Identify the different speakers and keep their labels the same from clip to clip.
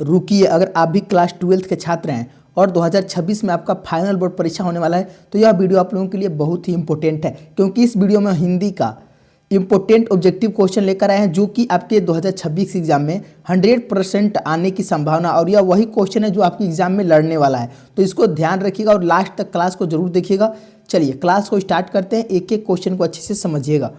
Speaker 1: रुकिए, अगर आप भी क्लास 12th के छात्र हैं और 2026 में आपका फाइनल बोर्ड परीक्षा होने वाला है तो यह वीडियो आप लोगों के लिए बहुत ही इंपॉर्टेंट है, क्योंकि इस वीडियो में हिंदी का इंपॉर्टेंट ऑब्जेक्टिव क्वेश्चन लेकर आए हैं जो कि आपके 2026 एग्जाम में 100% आने की संभावना, और यह वही क्वेश्चन है जो आपके एग्जाम में लड़ने वाला है। तो इसको ध्यान रखिएगा और लास्ट तक क्लास को जरूर देखिएगा। चलिए क्लास को स्टार्ट करते हैं, एक एक क्वेश्चन को अच्छे से समझिएगा।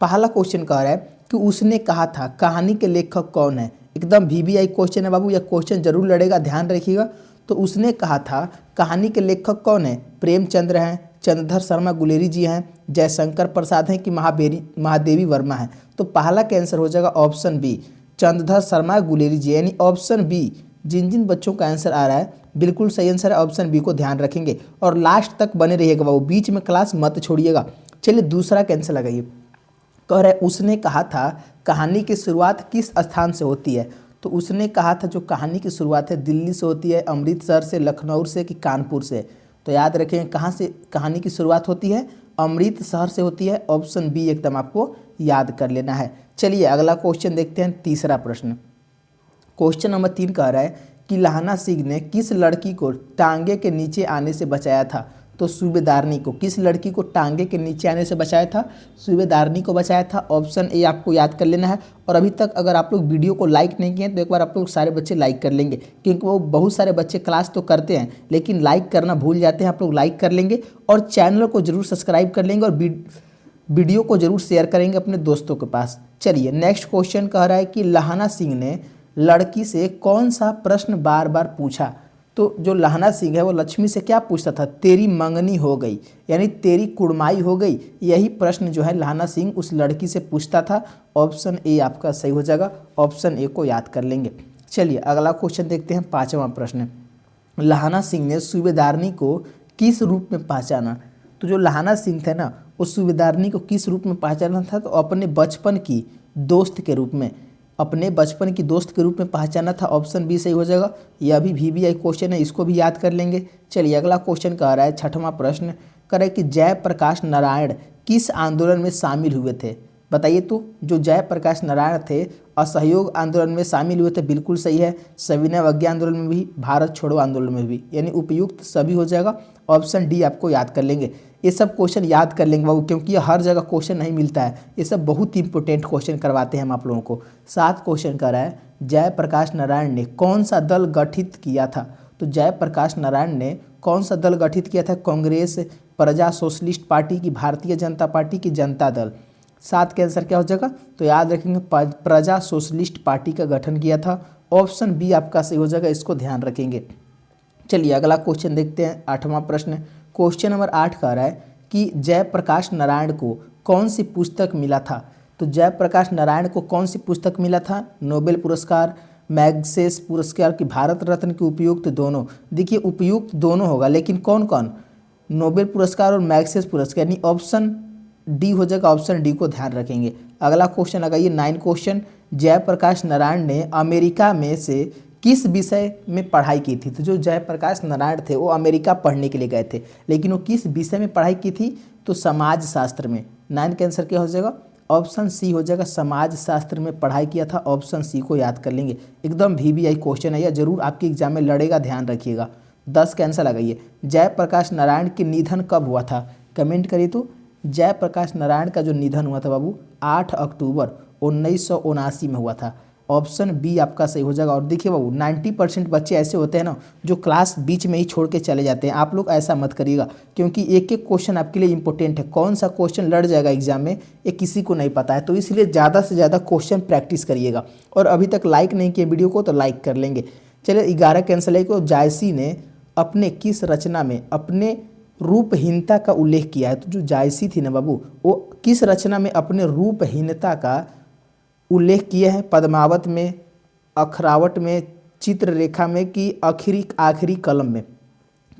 Speaker 1: पहला क्वेश्चन कह रहा है कि उसने कहा था, कहानी के लेखक कौन है। एकदम VVI क्वेश्चन है बाबू, यह क्वेश्चन जरूर लड़ेगा, ध्यान रखिएगा। तो उसने कहा था, कहानी के लेखक कौन है। प्रेमचंद्र हैं, चंद्रधर शर्मा गुलेरी जी हैं, जयशंकर प्रसाद हैं कि महादेवी वर्मा हैं। तो पहला का आंसर हो जाएगा ऑप्शन बी, चंद्रधर शर्मा गुलेरी जी, यानी ऑप्शन बी। जिन जिन बच्चों का आंसर आ रहा है बिल्कुल सही आंसर है, ऑप्शन बी को ध्यान रखेंगे और लास्ट तक बने रहिएगा बाबू, बीच में क्लास मत छोड़िएगा। चलिए दूसरा का आंसर लगाइए। कह रहा है उसने कहा था, कहानी की शुरुआत किस स्थान से होती है। तो उसने कहा था जो कहानी की शुरुआत है दिल्ली से होती है, अमृतसर से, लखनऊ से कि कानपुर से। तो याद रखें कहाँ से कहानी की शुरुआत होती है, अमृतसर से होती है। ऑप्शन बी एकदम आपको याद कर लेना है। चलिए अगला क्वेश्चन देखते हैं, तीसरा प्रश्न। क्वेश्चन नंबर 3 कह रहा है कि लहाना सिंह ने किस लड़की को टांगे के नीचे आने से बचाया था। तो सूबेदारनी को, किस लड़की को टांगे के नीचे आने से बचाया था, सूबेदारनी को बचाया था। ऑप्शन ए आपको याद कर लेना है। और अभी तक अगर आप लोग वीडियो को लाइक नहीं किए तो एक बार आप लोग सारे बच्चे लाइक कर लेंगे, क्योंकि वो बहुत सारे बच्चे क्लास तो करते हैं लेकिन लाइक करना भूल जाते हैं। आप लोग लाइक कर लेंगे और चैनल को जरूर सब्सक्राइब कर लेंगे और वीडियो को जरूर शेयर करेंगे अपने दोस्तों के पास। चलिए नेक्स्ट क्वेश्चन कह रहा है कि लहाना सिंह ने लड़की से कौन सा प्रश्न बार बार पूछा। तो जो लहाना सिंह है वो लक्ष्मी से क्या पूछता था, तेरी मंगनी हो गई, यानी तेरी कुड़माई हो गई। यही प्रश्न जो है लहाना सिंह उस लड़की से पूछता था। ऑप्शन ए आपका सही हो जाएगा, ऑप्शन ए को याद कर लेंगे। चलिए अगला क्वेश्चन देखते हैं, पांचवा प्रश्न। लहाना सिंह ने सूबेदारनी को किस रूप में पहचाना। तो जो लहाना सिंह थे ना, उस सूबेदारनी को किस रूप में पहचाना था, तो अपने बचपन की दोस्त के रूप में, अपने बचपन की दोस्त के रूप में पहचाना था। ऑप्शन बी सही हो जाएगा। यह भी VVI क्वेश्चन है, इसको भी याद कर लेंगे। चलिए अगला क्वेश्चन कह रहा है, छठवां प्रश्न कह रहा है कि जयप्रकाश नारायण किस आंदोलन में शामिल हुए थे। बताइए तो जो जयप्रकाश नारायण थे असहयोग आंदोलन में शामिल हुए थे, बिल्कुल सही है। सविनय अवज्ञा आंदोलन में भी, भारत छोड़ो आंदोलन में भी, यानी उपयुक्त सभी हो जाएगा। ऑप्शन डी आपको याद कर लेंगे। ये सब क्वेश्चन याद कर लेंगे बाबू, क्योंकि ये हर जगह क्वेश्चन नहीं मिलता है। ये सब बहुत ही इंपॉर्टेंट क्वेश्चन करवाते हैं हम आप लोगों को। 7 क्वेश्चन कर रहा है, जयप्रकाश नारायण ने कौन सा दल गठित किया था। तो जयप्रकाश नारायण ने कौन सा दल गठित किया था, कांग्रेस, प्रजा सोशलिस्ट पार्टी की, भारतीय जनता पार्टी की, जनता दल। 7 के आंसर क्या हो जाएगा, तो याद रखेंगे प्रजा सोशलिस्ट पार्टी का गठन किया था। ऑप्शन बी आपका सही हो जाएगा, इसको ध्यान रखेंगे। चलिए अगला क्वेश्चन देखते हैं, 8वां प्रश्न। क्वेश्चन नंबर 8 कह रहा है कि जयप्रकाश नारायण को कौन सी पुस्तक मिला था। तो जयप्रकाश नारायण को कौन सी पुस्तक मिला था, नोबेल पुरस्कार, मैग्सेस पुरस्कार की, भारत रत्न की, उपयुक्त दोनों। देखिए उपयुक्त दोनों होगा, लेकिन कौन कौन, नोबेल पुरस्कार और मैग्सेस पुरस्कार, यानी ऑप्शन डी हो जाएगा। ऑप्शन डी को ध्यान रखेंगे। अगला क्वेश्चन लगाइए, 9 क्वेश्चन। जयप्रकाश नारायण ने अमेरिका में से किस विषय में पढ़ाई की थी। तो जो जयप्रकाश नारायण थे वो अमेरिका पढ़ने के लिए गए थे, लेकिन वो किस विषय में पढ़ाई की थी, तो समाज शास्त्र में। 9 का आंसर क्या हो जाएगा, ऑप्शन सी हो जाएगा, समाज शास्त्र में पढ़ाई किया था। ऑप्शन सी को याद कर लेंगे, एकदम VVI क्वेश्चन है, यह जरूर आपके एग्जाम में लड़ेगा, ध्यान रखिएगा। 10 का आंसर लगाइए, जयप्रकाश नारायण के निधन कब हुआ था। कमेंट करिए तो। जयप्रकाश नारायण का जो निधन हुआ था बाबू 8 अक्टूबर 1979 में हुआ था। ऑप्शन बी आपका सही हो जाएगा। और देखिए बाबू 90% बच्चे ऐसे होते हैं ना जो क्लास बीच में ही छोड़ के चले जाते हैं। आप लोग ऐसा मत करिएगा, क्योंकि एक एक क्वेश्चन आपके लिए इंपॉर्टेंट है। कौन सा क्वेश्चन लड़ जाएगा एग्जाम में ये किसी को नहीं पता है, तो इसलिए ज़्यादा से ज़्यादा क्वेश्चन प्रैक्टिस करिएगा। और अभी तक लाइक नहीं किए वीडियो को तो लाइक कर लेंगे। चलिए 11 का आंसर है को जायसी ने अपने किस रचना में अपने रूपहीनता का उल्लेख किया है। तो जो जायसी थी ना बाबू वो किस रचना में अपने रूपहीनता का उल्लेख किए हैं, पद्मावत में, अखरावट में, चित्ररेखा में कि आखिरी कलम में।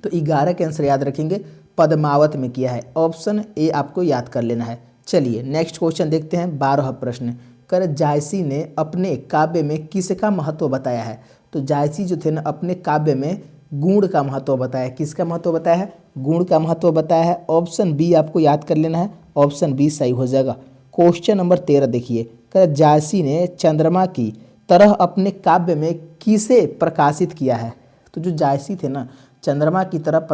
Speaker 1: तो 11 के आंसर याद रखेंगे, पद्मावत में किया है। ऑप्शन ए आपको याद कर लेना है। चलिए नेक्स्ट क्वेश्चन देखते हैं, 12वां प्रश्न। कर जायसी ने अपने काव्य में किसका महत्व बताया है। तो जायसी जो थे ना अपने काव्य में गुण का महत्व बताया। किसका महत्व बताया है, गुण का महत्व बताया है। ऑप्शन बी आपको याद कर लेना है, ऑप्शन बी सही हो जाएगा। क्वेश्चन नंबर 13 देखिए, जायसी ने चंद्रमा की तरह अपने काव्य में किसे प्रकाशित किया है? तो जो जायसी थे ना, चंद्रमा की तरह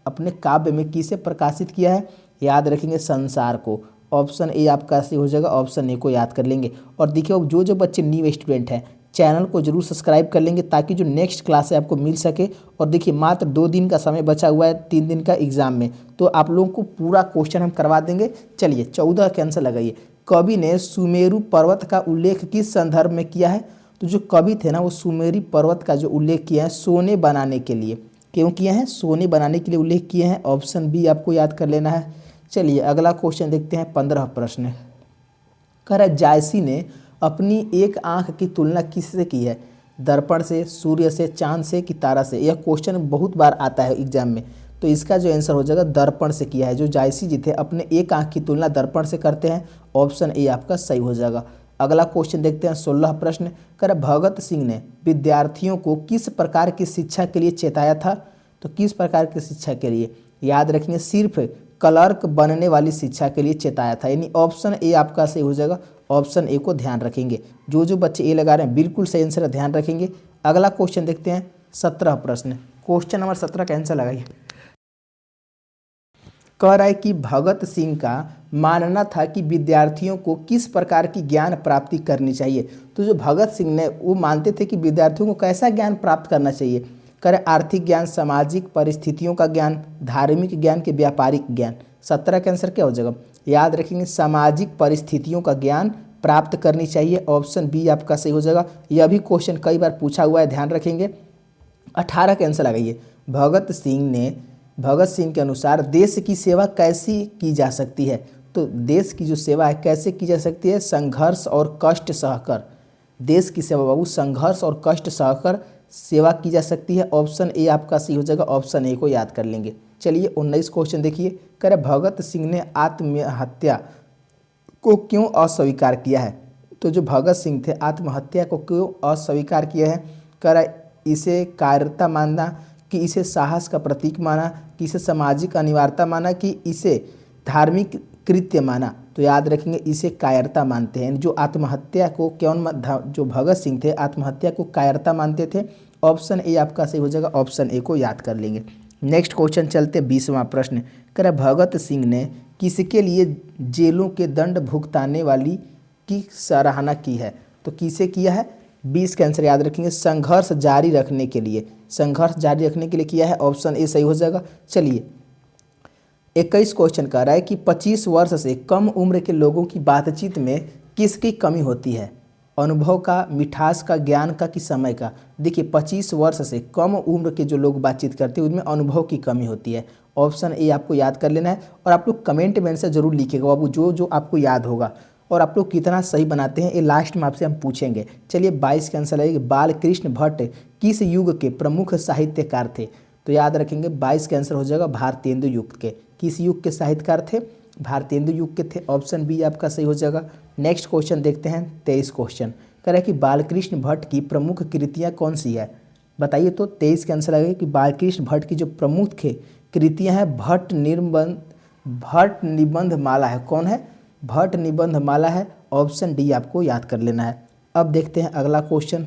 Speaker 1: अपने काव्य में किसे प्रकाशित किया है? याद रखेंगे संसार को। ऑप्शन ए आपका सही हो जाएगा, ऑप्शन ए को याद कर लेंगे। और देखिए जो जो बच्चे न्यू स्टूडेंट हैं चैनल को जरूर सब्सक्राइब कर लेंगे ताकि जो नेक्स्ट क्लास है आपको मिल सके। और देखिए मात्र 2 दिन का समय बचा हुआ है 3 दिन का एग्जाम में, तो आप लोगों को पूरा क्वेश्चन हम करवा देंगे। चलिए 14 के आंसर लगाइए। कवि ने सुमेरु पर्वत का उल्लेख किस संदर्भ में किया है? तो जो कवि थे ना वो सुमेरु पर्वत का जो उल्लेख किया है सोने बनाने के लिए। क्यों किए हैं? सोने बनाने के लिए उल्लेख किए हैं। ऑप्शन बी आपको याद कर लेना है। चलिए अगला क्वेश्चन देखते हैं। 15 प्रश्न कह रहा है जायसी ने अपनी एक आंख की तुलना किससे की है? दर्पण से, सूर्य से, चांद से कि तारा से? यह क्वेश्चन बहुत बार आता है एग्जाम में, तो इसका जो आंसर हो जाएगा दर्पण से किया है। जो जायसी जी थे अपने एक आंख की तुलना दर्पण से करते हैं। ऑप्शन ए आपका सही हो जाएगा। अगला क्वेश्चन देखते हैं। 16 प्रश्न कर भगत सिंह ने विद्यार्थियों को किस प्रकार की शिक्षा के लिए चेताया था? तो किस प्रकार की शिक्षा के लिए? याद रखेंगे सिर्फ क्लर्क बनने वाली शिक्षा के लिए चेताया था, यानी ऑप्शन ए आपका सही हो जाएगा। ऑप्शन ए को ध्यान रखेंगे। जो जो बच्चे ए लगा रहे हैं बिल्कुल सही आंसर ध्यान रखेंगे। अगला क्वेश्चन देखते हैं। 17 प्रश्न, क्वेश्चन नंबर 17 का आंसर लगाइए। कह रहा है कि भगत सिंह का मानना था कि विद्यार्थियों को किस प्रकार की ज्ञान प्राप्ति करनी चाहिए? तो जो भगत सिंह ने वो मानते थे कि विद्यार्थियों को कैसा ज्ञान प्राप्त करना चाहिए? करें आर्थिक ज्ञान, सामाजिक परिस्थितियों का ज्ञान, धार्मिक ज्ञान के व्यापारिक ज्ञान? 17 का आंसर क्या हो जाएगा? याद रखेंगे सामाजिक परिस्थितियों का ज्ञान प्राप्त करनी चाहिए। ऑप्शन बी आपका सही हो जाएगा। यह भी क्वेश्चन कई बार पूछा हुआ है, ध्यान रखेंगे। 18 का आंसर लगाइए। भगत सिंह के अनुसार देश की सेवा कैसी की जा सकती है? तो देश की जो सेवा है कैसे की जा सकती है? संघर्ष और कष्ट सहकर। देश की सेवा बाबू संघर्ष और कष्ट सहकर सेवा की जा सकती है। ऑप्शन ए आपका सही हो जाएगा। ऑप्शन ए को याद कर लेंगे। चलिए 19 क्वेश्चन देखिए। कह रहे भगत सिंह ने आत्महत्या को क्यों अस्वीकार किया है? तो जो भगत सिंह थे आत्महत्या को क्यों अस्वीकार किया है? कह रहा इसे कायरता माना, कि इसे साहस का प्रतीक माना, कि इसे सामाजिक अनिवार्यता माना, कि इसे धार्मिक कृत्य माना? तो याद रखेंगे इसे कायरता मानते हैं। जो आत्महत्या को जो भगत सिंह थे आत्महत्या को कायरता मानते थे। ऑप्शन ए आपका सही हो जाएगा। ऑप्शन ए को याद कर लेंगे। नेक्स्ट क्वेश्चन चलते 20वां प्रश्न। कह रहा भगत सिंह ने किसके लिए जेलों के दंड भुगताने वाली की सराहना की है? तो किसे किया है? 20 का आंसर याद रखेंगे संघर्ष जारी रखने के लिए। संघर्ष जारी रखने के लिए किया है। ऑप्शन ए सही हो जाएगा। चलिए 21 क्वेश्चन कह रहा है कि 25 वर्ष से कम उम्र के लोगों की बातचीत में किसकी कमी होती है? अनुभव का, मिठास का, ज्ञान का कि समय का? देखिए 25 वर्ष से कम उम्र के जो लोग बातचीत करते हैं उनमें अनुभव की कमी होती है। ऑप्शन ए आपको याद कर लेना है। और आप लोग कमेंट में आंसर जरूर लिखिएगा बाबू, जो जो आपको याद होगा। और आप लोग कितना सही बनाते हैं ये लास्ट में आपसे हम पूछेंगे। चलिए 22 का आंसर है। बालकृष्ण भट्ट किस युग के प्रमुख साहित्यकार थे? तो याद रखेंगे 22 का आंसर हो जाएगा भारतेंदु युग के। किस युग के साहित्यकार थे? भारतेंदु युग के थे। ऑप्शन बी आपका सही हो जाएगा। नेक्स्ट क्वेश्चन देखते हैं। 23 क्वेश्चन कह रहा है कि बालकृष्ण भट्ट की प्रमुख कृतियाँ कौन सी है? बताइए। तो 23 का आंसर आएगा कि बालकृष्ण भट्ट की जो प्रमुख कृतियाँ हैं भट्ट निबंध माला है। कौन है? भट्ट निबंध माला है। ऑप्शन डी आपको याद कर लेना है। अब देखते हैं अगला क्वेश्चन।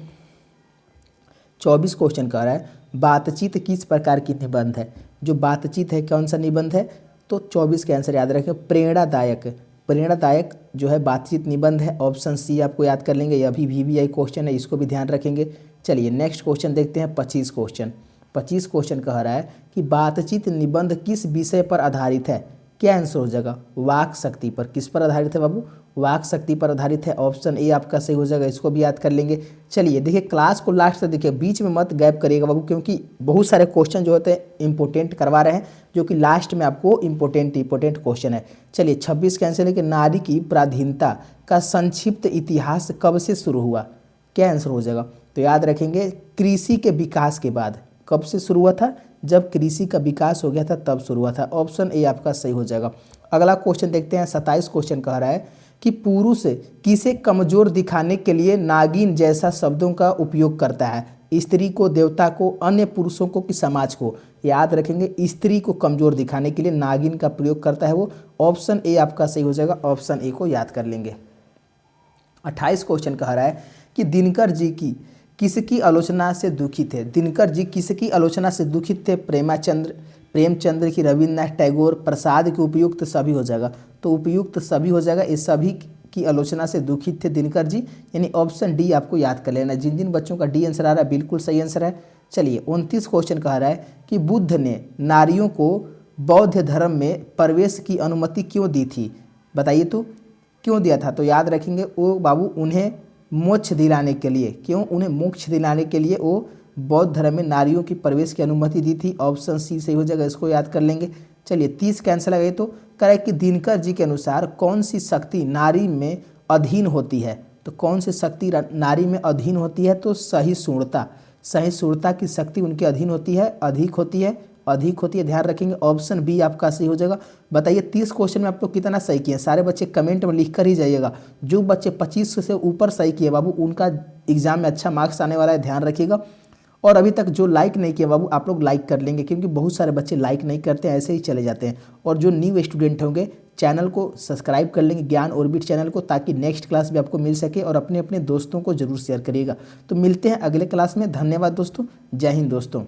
Speaker 1: 24 क्वेश्चन कह रहा है बातचीत किस प्रकार की निबंध है? जो बातचीत है कौन सा निबंध है? तो 24 का आंसर याद रखें प्रेरणादायक। प्रेरणादायक जो है बातचीत निबंध है। ऑप्शन सी आपको याद कर लेंगे। यह भी VVI क्वेश्चन है, इसको भी ध्यान रखेंगे। चलिए नेक्स्ट क्वेश्चन देखते हैं। 25 क्वेश्चन। 25 क्वेश्चन कह रहा है कि बातचीत निबंध किस विषय पर आधारित है? क्या आंसर हो जाएगा? वाक शक्ति पर। किस पर आधारित है बाबू? वाक शक्ति पर आधारित है। ऑप्शन ए आपका सही हो जाएगा। इसको भी याद कर लेंगे। चलिए देखिए क्लास को लास्ट तक देखिए, बीच में मत गैप करिएगा बाबू, क्योंकि बहुत सारे क्वेश्चन जो होते हैं इंपॉर्टेंट करवा रहे हैं, जो कि लास्ट में आपको इंपॉर्टेंट क्वेश्चन है। चलिए 26 का आंसर है कि नारी की पराधीनता का संक्षिप्त इतिहास कब से शुरू हुआ? क्या आंसर हो जाएगा? तो याद रखेंगे कृषि के विकास के बाद। कब से शुरू हुआ था? जब कृषि का विकास हो गया था तब शुरू हुआ था। ऑप्शन ए आपका सही हो जाएगा। अगला क्वेश्चन देखते हैं। 27 क्वेश्चन कह रहा है कि पुरुष किसे कमजोर दिखाने के लिए नागिन जैसा शब्दों का उपयोग करता है? स्त्री को, देवता को, अन्य पुरुषों को कि समाज को? याद रखेंगे स्त्री को कमजोर दिखाने के लिए नागिन का प्रयोग करता है वो। ऑप्शन ए आपका सही हो जाएगा। ऑप्शन ए को याद कर लेंगे। 28 क्वेश्चन कह रहा है कि दिनकर जी की किसकी आलोचना से दुखी थे? दिनकर जी किसकी आलोचना से दुखित थे? प्रेमचंद्र की, रविन्द्रनाथ टैगोर, प्रसाद के, उपयुक्त सभी हो जाएगा। तो उपयुक्त सभी हो जाएगा, ये सभी की आलोचना से दुखित थे दिनकर जी, यानी ऑप्शन डी आपको याद कर लेना। जिन जिन बच्चों का डी आंसर आ रहा है बिल्कुल सही आंसर है। चलिए 29 क्वेश्चन कह रहा है कि बुद्ध ने नारियों को बौद्ध धर्म में प्रवेश की अनुमति क्यों दी थी? बताइए तो क्यों दिया था? तो याद रखेंगे वो बाबू उन्हें मोक्ष दिलाने के लिए। क्यों? उन्हें मोक्ष दिलाने के लिए वो बौद्ध धर्म में नारियों की प्रवेश की अनुमति दी थी। ऑप्शन सी सही हो जाएगा, इसको याद कर लेंगे। चलिए 30 कैंसिल आ गई। तो कह रहा है कि दिनकर जी के अनुसार कौन सी शक्ति नारी में अधीन होती है? तो कौन सी शक्ति नारी में अधीन होती है? तो सहिष्णुता, सहिष्णुता की शक्ति उनके अधीन होती है, अधिक होती है, ध्यान रखेंगे। ऑप्शन बी आपका सही हो जाएगा। बताइए 30 क्वेश्चन में आप लोग कितना सही किए? सारे बच्चे कमेंट में लिख कर ही जाइएगा। जो बच्चे 25 से ऊपर सही किए बाबू उनका एग्जाम में अच्छा मार्क्स आने वाला है, ध्यान रखिएगा। और अभी तक जो लाइक नहीं किया बाबू आप लोग लाइक कर लेंगे, क्योंकि बहुत सारे बच्चे लाइक नहीं करते, ऐसे ही चले जाते हैं। और जो न्यू स्टूडेंट होंगे चैनल को सब्सक्राइब कर लेंगे, ज्ञान ऑर्बिट चैनल को, ताकि नेक्स्ट क्लास भी आपको मिल सके। और अपने अपने दोस्तों को जरूर शेयर करिएगा। तो मिलते हैं अगले क्लास में। धन्यवाद दोस्तों, जय हिंद दोस्तों।